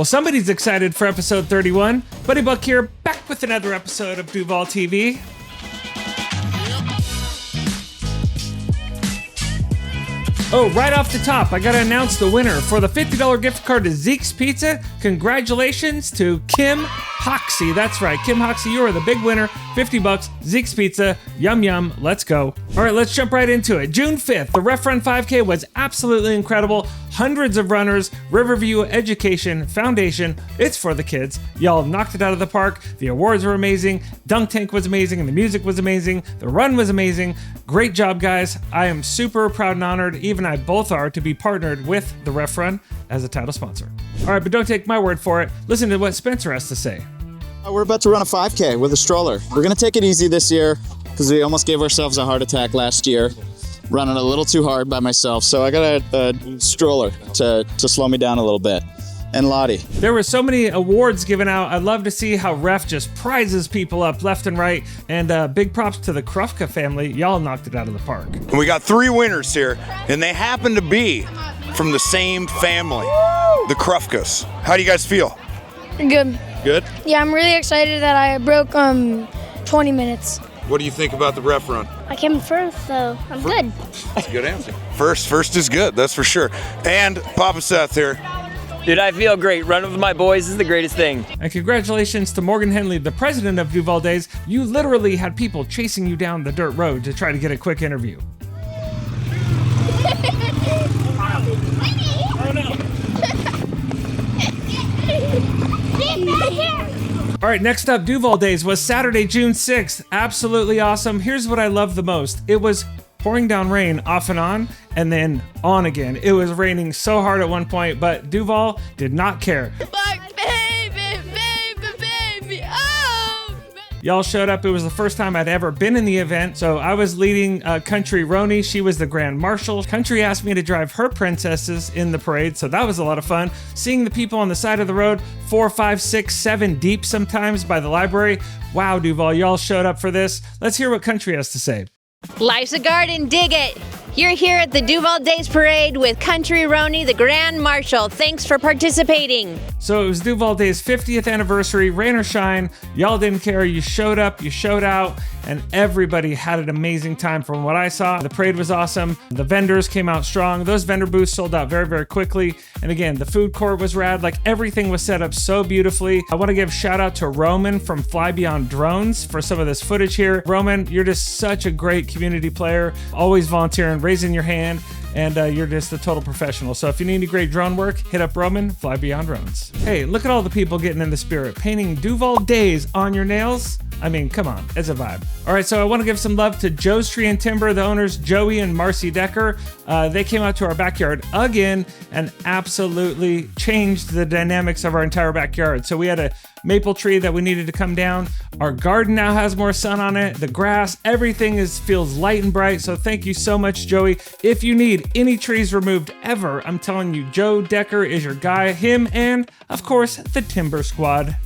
Well, somebody's excited for episode 31. Buddy Buck here, back with another episode of DUVALL TV. Oh, right off the top, I gotta announce the winner for the $50 gift card to Zeeks Pizza. Congratulations to Kim Hoxie. That's right, Kim Hoxie, you are the big winner. 50 bucks, Zeeks Pizza, yum yum, let's go. All right, let's jump right into it. June 5th, the Ref Run 5K was absolutely incredible. Hundreds of runners, Riverview Education Foundation, it's for the kids. Y'all knocked it out of the park. The awards were amazing, Dunk Tank was amazing, and the music was amazing. The run was amazing. Great job, guys. I am super proud and honored, even I both are, to be partnered with the Ref Run as a title sponsor. All right, but don't take my word for it. Listen to what Spencer has to say. We're about to run a 5K with a stroller. We're gonna take it easy this year because we almost gave ourselves a heart attack last year, running a little too hard by myself. So I got a stroller to slow me down a little bit. And Lottie. There were so many awards given out. I'd love to see how Ref just prizes people up left and right. And big props to the Krufka family. Y'all knocked it out of the park. And we got 3 winners here, and they happen to be from the same family, the Krufkas. How do you guys feel? Good. Good? Yeah, I'm really excited that I broke 20 minutes. What do you think about the Ref Run? I came first, so I'm good. That's a good answer. First is good, that's for sure. And Papa Seth here. Dude, I feel great. Running with my boys is the greatest thing. And congratulations to Morgan Henley, the president of DUVALL Days. You literally had people chasing you down the dirt road to try to get a quick interview. Oh no. All right, next up, DUVALL Days was Saturday, June 6th. Absolutely awesome. Here's what I love the most. It was pouring down rain off and on, and then on again. It was raining so hard at one point, but DUVALL did not care. Baby, oh! Y'all showed up. It was the first time I'd ever been in the event, so I was leading Country Roni. She was the Grand Marshal. Country asked me to drive her princesses in the parade, so that was a lot of fun. Seeing the people on the side of the road, 4, 5, 6, 7 deep sometimes by the library. Wow, DUVALL, y'all showed up for this. Let's hear what Country has to say. Life's a garden, dig it! You're here at the DUVALL Days Parade with Country Roni, the Grand Marshal. Thanks for participating. So it was DUVALL Days' 50th anniversary, rain or shine. Y'all didn't care. You showed up, you showed out, and everybody had an amazing time from what I saw. The parade was awesome. The vendors came out strong. Those vendor booths sold out very, very quickly. And again, the food court was rad. Like, everything was set up so beautifully. I want to give shout out to Roman from Fly Beyond Drones for some of this footage here. Roman, you're just such a great community player, always volunteering, raising your hand, and you're just a total professional. So if you need any great drone work, hit up Roman, Fly Beyond Drones. Hey, look at all the people getting in the spirit, painting DUVALL Days on your nails. I mean, come on, it's a vibe. All right, so I want to give some love to Joe's Tree and Timber, the owners, Joey and Marcy Decker. They came out to our backyard again and absolutely changed the dynamics of our entire backyard. So we had a maple tree that we needed to come down. Our garden now has more sun on it. The grass, everything feels light and bright. So thank you so much, Joey. If you need any trees removed ever, I'm telling you, Joe Decker is your guy. Him and, of course, the Timber Squad.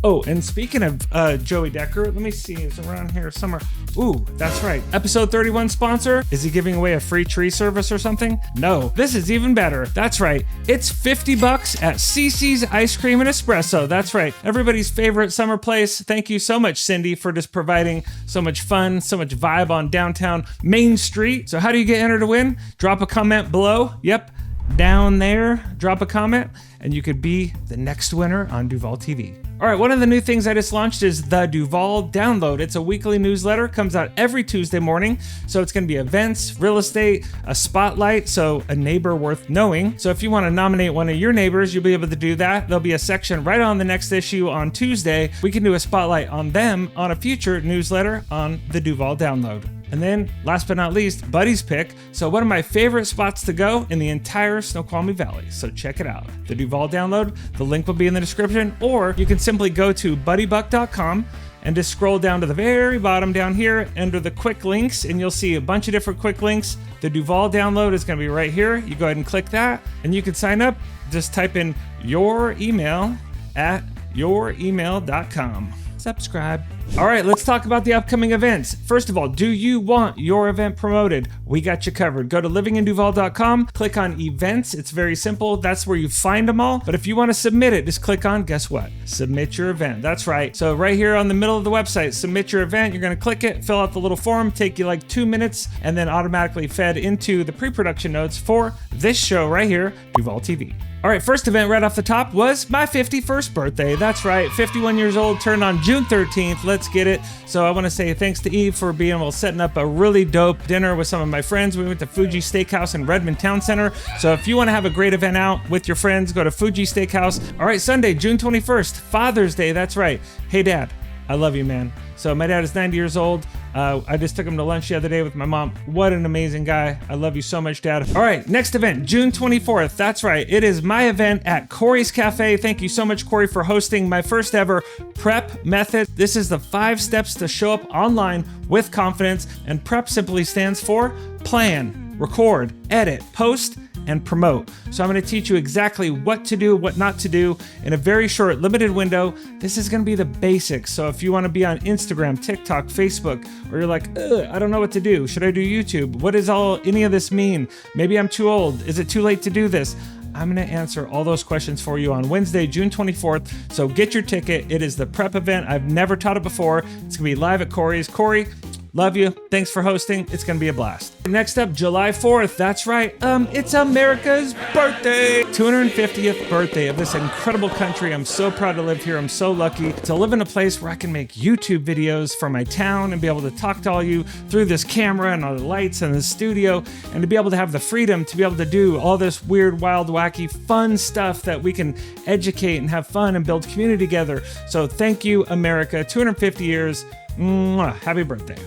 Oh, and speaking of Joey Decker, let me see, it's around here somewhere. Ooh, that's right. Episode 31 sponsor. Is he giving away a free tree service or something? No, this is even better. That's right. It's 50 bucks at CC's Ice Cream and Espresso. That's right. Everybody's favorite summer place. Thank you so much, Cindy, for just providing so much fun, so much vibe on downtown Main Street. So how do you get entered to win? Drop a comment below. Yep, down there. Drop a comment, and you could be the next winner on DUVALL TV. All right, one of the new things I just launched is the DUVALL Download. It's a weekly newsletter, comes out every Tuesday morning. So it's gonna be events, real estate, a spotlight, so a neighbor worth knowing. So if you wanna nominate one of your neighbors, you'll be able to do that. There'll be a section right on the next issue on Tuesday. We can do a spotlight on them on a future newsletter on the DUVALL Download. And then, last but not least, Buddy's Pick. So one of my favorite spots to go in the entire Snoqualmie Valley. So check it out. The DUVALL Download, the link will be in the description, or you can simply go to buddybuck.com and just scroll down to the very bottom down here under the quick links, and you'll see a bunch of different quick links. The DUVALL Download is gonna be right here. You go ahead and click that, and you can sign up. Just type in your email at youremail.com. Subscribe. All right, let's talk about the upcoming events. First of all, do you want your event promoted? We got you covered. Go to livinginduval.com, click on events. It's very simple. That's where you find them all. But if you want to submit it, just click on, guess what? Submit your event. That's right. So right here on the middle of the website, submit your event. You're going to click it, fill out the little form, take you like 2 minutes, and then automatically fed into the pre-production notes for this show right here, DUVALL TV. All right, first event right off the top was my 51st birthday. That's right, 51 years old, turned on June 13th. Let's get it. So I want to say thanks to Eve for being able to setting up a really dope dinner with some of my friends. We went to Fuji Steakhouse in Redmond Town Center. So if you want to have a great event out with your friends, go to Fuji Steakhouse. All right, Sunday, June 21st, Father's Day. That's right. Hey, Dad, I love you, man. So my dad is 90 years old. I just took him to lunch the other day with my mom. What an amazing guy. I love you so much, Dad. All right, next event, June 24th. That's right. It is my event at Corey's Cafe. Thank you so much, Corey, for hosting my first ever prep method. This is the 5 steps to show up online with confidence. And prep simply stands for plan, record, edit, post, and promote. So I'm going to teach you exactly what to do, what not to do in a very short, limited window. This is going to be the basics. So if you want to be on Instagram, TikTok, Facebook, or you're like, I don't know what to do. Should I do YouTube? What does any of this mean? Maybe I'm too old. Is it too late to do this? I'm going to answer all those questions for you on Wednesday, June 24th. So get your ticket. It is the prep event. I've never taught it before. It's going to be live at Corey's. Corey, love you. Thanks for hosting. It's going to be a blast. Next up, July 4th. That's right. It's America's birthday. 250th birthday of this incredible country. I'm so proud to live here. I'm so lucky to live in a place where I can make YouTube videos for my town and be able to talk to all you through this camera and all the lights and the studio, and to be able to have the freedom to be able to do all this weird, wild, wacky, fun stuff that we can educate and have fun and build community together. So thank you, America. 250 years. Mwah. Happy birthday.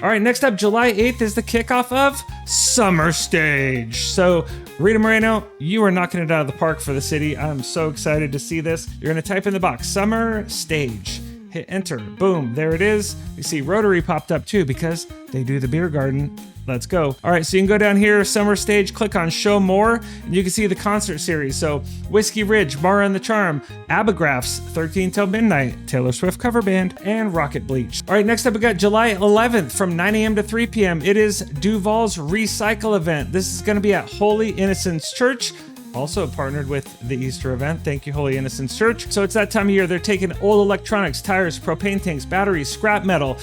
All right, next up, July 8th is the kickoff of Summer Stage. So, Rita Moreno, you are knocking it out of the park for the city. I'm so excited to see this. You're going to type in the box, Summer Stage. Hit enter. Boom. There it is. You see Rotary popped up too because they do the beer garden. Let's go. All right, so you can go down here, Summer Stage, click on Show More, and you can see the concert series. So Whiskey Ridge, Mara and the Charm, Abagraphs, 13 Till Midnight, Taylor Swift cover band, and Rocket Bleach. All right, next up we got July 11th from 9 a.m. to 3 p.m. It is DUVALL's Recycle event. This is going to be at Holy Innocents Church. Also partnered with the Easter event. Thank you, Holy Innocents Church. So it's that time of year. They're taking old electronics, tires, propane tanks, batteries, scrap metal,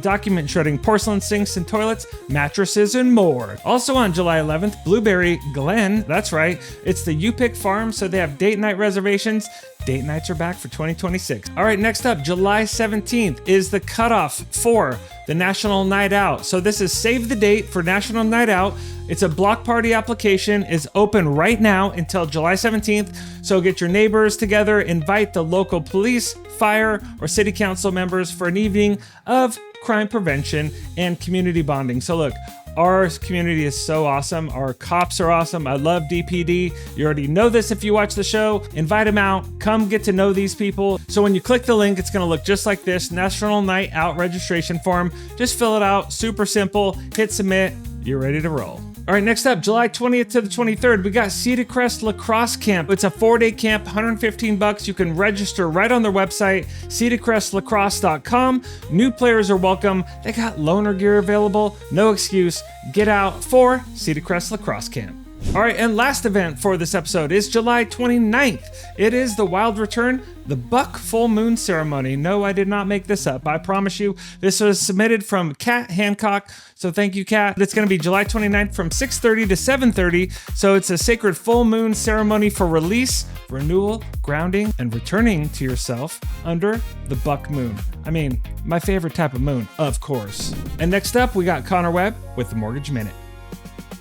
document shredding, porcelain sinks and toilets, mattresses, and more. Also on July 11th, Blueberry Glen. That's right. It's the You Pick Farm, so they have date night reservations. Date nights are back for 2026. All right, next up, July 17th is the cutoff for the National Night Out. So this is save the date for National Night Out. It's a block party application, is open right now until July 17th. So get your neighbors together, invite the local police, fire, or city council members for an evening of crime prevention and community bonding. So look, our community is so awesome. Our cops are awesome. I love DPD. You already know this if you watch the show. Invite them out. Come get to know these people. So when you click the link, it's going to look just like this. National Night Out registration form. Just fill it out. Super simple. Hit submit. You're ready to roll. All right, next up, July 20th to the 23rd, we got Cedarcrest Lacrosse Camp. It's a 4-day camp, $115. You can register right on their website, cedarcrestlacrosse.com. New players are welcome. They got loaner gear available. No excuse. Get out for Cedarcrest Lacrosse Camp. All right, and last event for this episode is July 29th. It is the wild return, the Buck Full Moon Ceremony. No, I did not make this up. I promise you. This was submitted from Kat Hancock. So thank you, Kat. It's going to be July 29th from 6:30 to 7:30. So it's a sacred full moon ceremony for release, renewal, grounding, and returning to yourself under the Buck Moon. I mean, my favorite type of moon, of course. And next up, we got Connor Webb with the Mortgage Minute.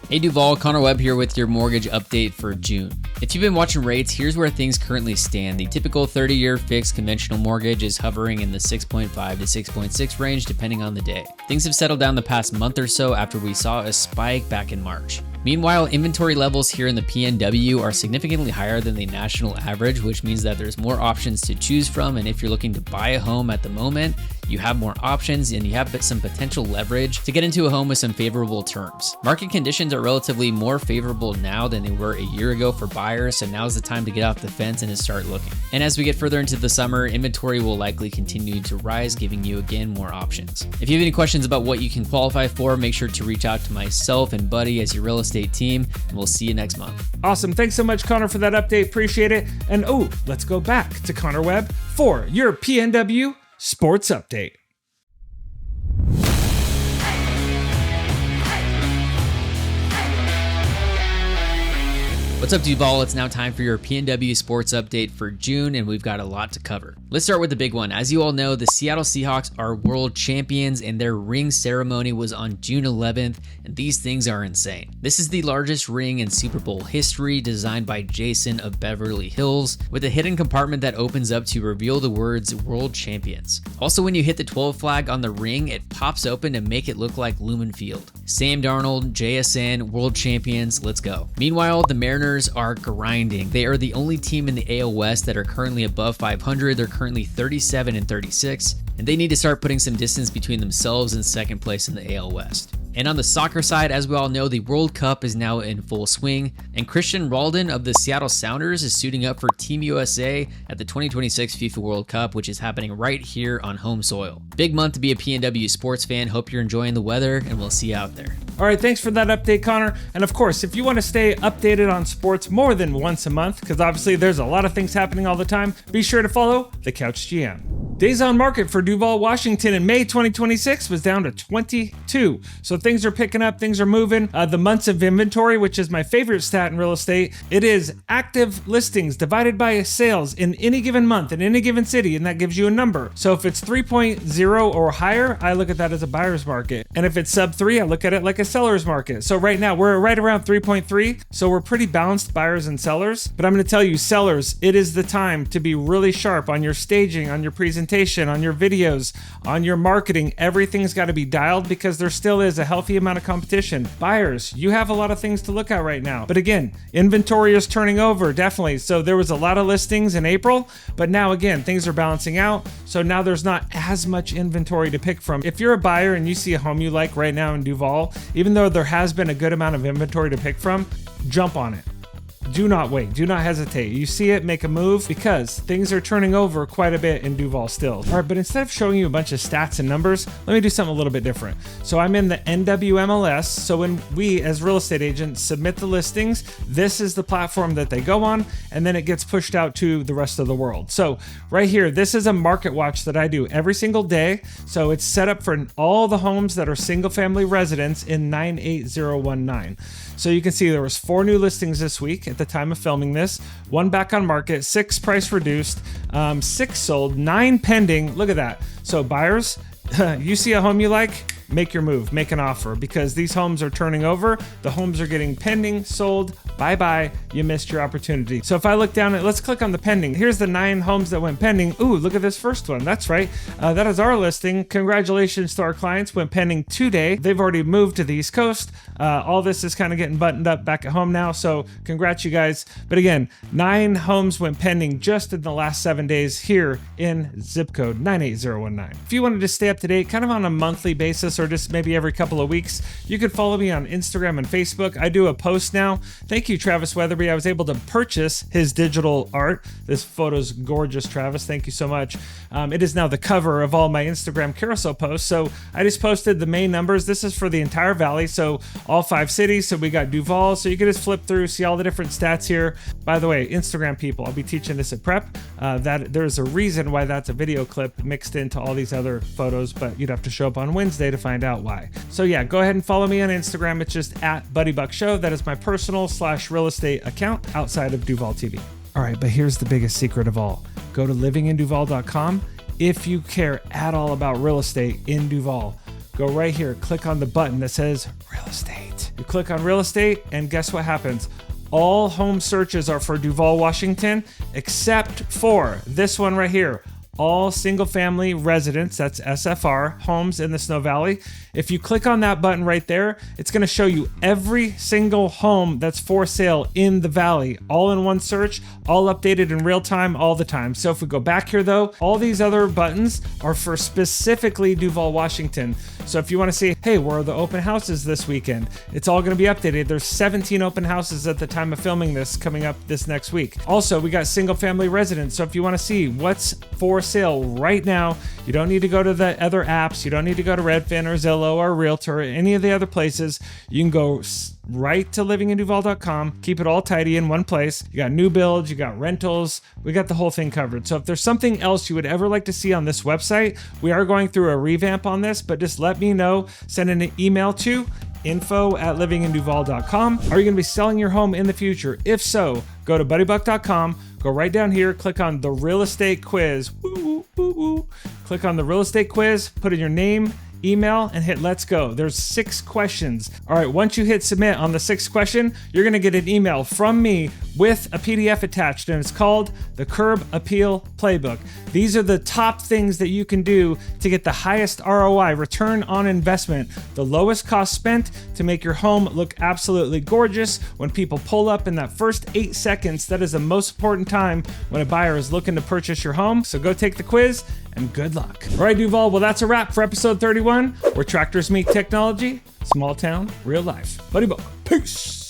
Hey Duval, Connor Webb here with your mortgage update for June. If you've been watching rates, here's where things currently stand. The typical 30-year fixed conventional mortgage is hovering in the 6.5 to 6.6 range depending on the day. Things have settled down the past month or so after we saw a spike back in March. Meanwhile, inventory levels here in the PNW are significantly higher than the national average, which means that there's more options to choose from, and if you're looking to buy a home at the moment, You have more options and you have some potential leverage to get into a home with some favorable terms. Market conditions are relatively more favorable now than they were a year ago for buyers, so now's the time to get off the fence and to start looking. And as we get further into the summer, inventory will likely continue to rise, giving you again more options. If you have any questions about what you can qualify for, make sure to reach out to myself and Buddy as your real estate team, and we'll see you next month. Awesome. Thanks so much, Connor, for that update. Appreciate it. And let's go back to Connor Webb for your PNW Sports Update. What's up, Duval? It's now time for your PNW Sports Update for June, and we've got a lot to cover. Let's start with the big one. As you all know, the Seattle Seahawks are world champions, and their ring ceremony was on June 11th, and these things are insane. This is the largest ring in Super Bowl history, designed by Jason of Beverly Hills, with a hidden compartment that opens up to reveal the words World Champions. Also, when you hit the 12 flag on the ring, it pops open to make it look like Lumen Field. Sam Darnold, JSN, World Champions, let's go. Meanwhile, the Mariners are grinding. They are the only team in the AL West that are currently above 500. They're currently 37-36, and they need to start putting some distance between themselves and second place in the AL West. And on the soccer side, as we all know, the World Cup is now in full swing, and Christian Roldan of the Seattle Sounders is suiting up for Team USA at the 2026 FIFA World Cup, which is happening right here on home soil. Big month to be a PNW sports fan. Hope you're enjoying the weather, and we'll see you out there. All right, thanks for that update, Connor. And of course, if you want to stay updated on sports more than once a month, because obviously there's a lot of things happening all the time, be sure to follow The Couch GM. Days on market for Duval, Washington in May 2026 was down to 22. So things are picking up, things are moving. The months of inventory, which is my favorite stat in real estate, it is active listings divided by sales in any given month in any given city, and that gives you a number. So if it's 3.0 or higher, I look at that as a buyer's market. And if it's sub 3, I look at it like a seller's market. So right now we're right around 3.3. So we're pretty balanced buyers and sellers. But I'm going to tell you, sellers, it is the time to be really sharp on your staging, on your presentation, on your videos, on your marketing. Everything's got to be dialed because there still is a healthy amount of competition. Buyers, you have a lot of things to look at right now. But again, inventory is turning over, definitely. So there was a lot of listings in April, but now again, things are balancing out. So now there's not as much inventory to pick from. If you're a buyer and you see a home you like right now in Duval, even though there has been a good amount of inventory to pick from, jump on it. Do not wait. Do not hesitate. You see it, make a move, because things are turning over quite a bit in Duval still. All right, but instead of showing you a bunch of stats and numbers, let me do something a little bit different. So I'm in the NWMLS. So when we as real estate agents submit the listings, this is the platform that they go on, and then it gets pushed out to the rest of the world. So right here, this is a market watch that I do every single day. So it's set up for all the homes that are single family residents in 98019. So you can see there was 4 new listings this week at the time of filming this, 1 back on market, 6 price reduced, 6 sold, 9 pending. Look at that. So buyers, you see a home you like, make your move, make an offer, because these homes are turning over. The homes are getting pending, sold, bye-bye, you missed your opportunity. So if I look down at, let's click on the pending. Here's the 9 homes that went pending. Ooh, look at this first one. That's right. That is our listing. Congratulations to our clients. Went pending today. They've already moved to the East Coast. All this is kind of getting buttoned up back at home now. So congrats, you guys. But again, 9 homes went pending just in the last 7 days here in zip code 98019. If you wanted to stay up to date kind of on a monthly basis or just maybe every couple of weeks, you could follow me on Instagram and Facebook. I do a post now. Thank you, Travis Weatherby. I was able to purchase his digital art. This photo's gorgeous, Travis. Thank you so much. It is now the cover of all my Instagram carousel posts. So I just posted the main numbers. This is for the entire valley, so all 5 cities. So we got Duval. So you can just flip through, see all the different stats here. By the way, Instagram people, I'll be teaching this at prep. That there's a reason why that's a video clip mixed into all these other photos, but you'd have to show up on Wednesday to find out why. So yeah, go ahead and follow me on Instagram. It's just at Buddy Buck Show. That is my personal / real estate account outside of DUVALL TV. All right, but here's the biggest secret of all. Go to livinginduval.com. If you care at all about real estate in Duval, go right here, click on the button that says real estate. You click on real estate, and guess what happens? All home searches are for Duval, Washington, except for this one right here. all single family residence, that's SFR, homes in the Snow Valley. If you click on that button right there, it's going to show you every single home that's for sale in the valley, all in one search, all updated in real time, all the time. So if we go back here though, all these other buttons are for specifically Duval, Washington. So if you want to see, hey, where are the open houses this weekend? It's all going to be updated. There's 17 open houses at the time of filming this coming up this next week. Also, we got single family residents. So if you want to see what's for sale right now, you don't need to go to the other apps. You don't need to go to Redfin or Zillow or Realtor or any of the other places. You can go right to livinginduval.com, keep it all tidy in one place. You got new builds, you got rentals, we got the whole thing covered. So if there's something else you would ever like to see on this website, we are going through a revamp on this, but just let me know. Send an email to info@livinginduval.com. Are you going to be selling your home in the future? If so, go to buddybuck.com, go right down here, click on the real estate quiz. Woo, woo, woo. Click on the real estate quiz, put in your name, email, and hit let's go. There's 6 questions. All right, once you hit submit on the 6th question, you're gonna get an email from me with a PDF attached, and it's called the Curb Appeal Playbook. These are the top things that you can do to get the highest ROI, return on investment, the lowest cost spent to make your home look absolutely gorgeous. When people pull up in that first 8 seconds, that is the most important time when a buyer is looking to purchase your home. So go take the quiz and good luck. All right, Duval, well, that's a wrap for episode 31, where tractors meet technology, small town, real life. Buddy Book, peace.